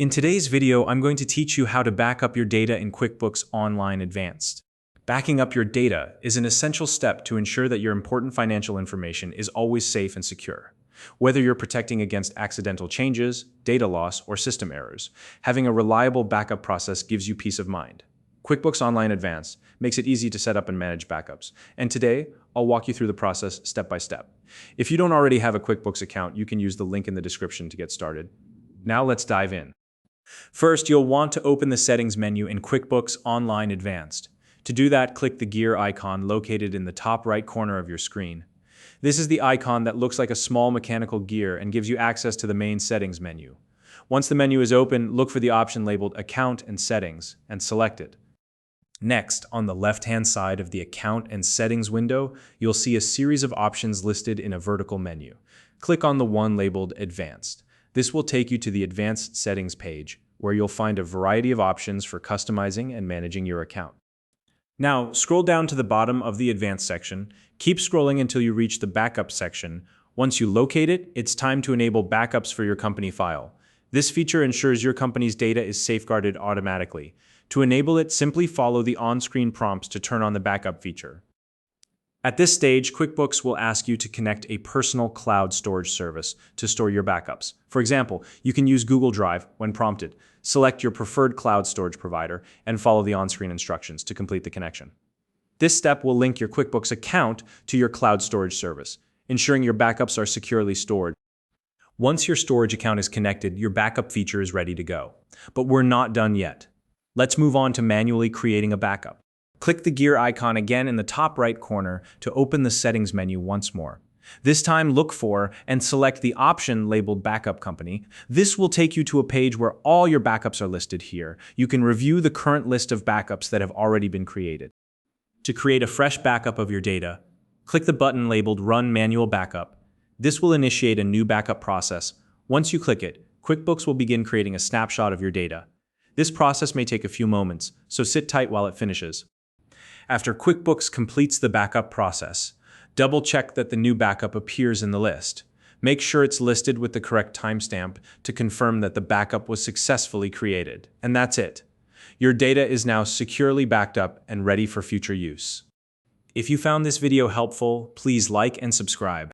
In today's video, I'm going to teach you how to back up your data in QuickBooks Online Advanced. Backing up your data is an essential step to ensure that your important financial information is always safe and secure. Whether you're protecting against accidental changes, data loss, or system errors, having a reliable backup process gives you peace of mind. QuickBooks Online Advanced makes it easy to set up and manage backups. And today, I'll walk you through the process step by step. If you don't already have a QuickBooks account, you can use the link in the description to get started. Now let's dive in. First, you'll want to open the Settings menu in QuickBooks Online Advanced. To do that, click the gear icon located in the top right corner of your screen. This is the icon that looks like a small mechanical gear and gives you access to the main Settings menu. Once the menu is open, look for the option labeled Account and Settings and select it. Next, on the left-hand side of the Account and Settings window, you'll see a series of options listed in a vertical menu. Click on the one labeled Advanced. This will take you to the Advanced Settings page, where you'll find a variety of options for customizing and managing your account. Now, scroll down to the bottom of the Advanced section. Keep scrolling until you reach the Backup section. Once you locate it, it's time to enable backups for your company file. This feature ensures your company's data is safeguarded automatically. To enable it, simply follow the on-screen prompts to turn on the backup feature. At this stage, QuickBooks will ask you to connect a personal cloud storage service to store your backups. For example, you can use Google Drive when prompted. Select your preferred cloud storage provider and follow the on-screen instructions to complete the connection. This step will link your QuickBooks account to your cloud storage service, ensuring your backups are securely stored. Once your storage account is connected, your backup feature is ready to go. But we're not done yet. Let's move on to manually creating a backup. Click the gear icon again in the top right corner to open the Settings menu once more. This time, look for and select the option labeled Backup Company. This will take you to a page where all your backups are listed here. You can review the current list of backups that have already been created. To create a fresh backup of your data, click the button labeled Run Manual Backup. This will initiate a new backup process. Once you click it, QuickBooks will begin creating a snapshot of your data. This process may take a few moments, so sit tight while it finishes. After QuickBooks completes the backup process, double-check that the new backup appears in the list. Make sure it's listed with the correct timestamp to confirm that the backup was successfully created. And that's it. Your data is now securely backed up and ready for future use. If you found this video helpful, please like and subscribe.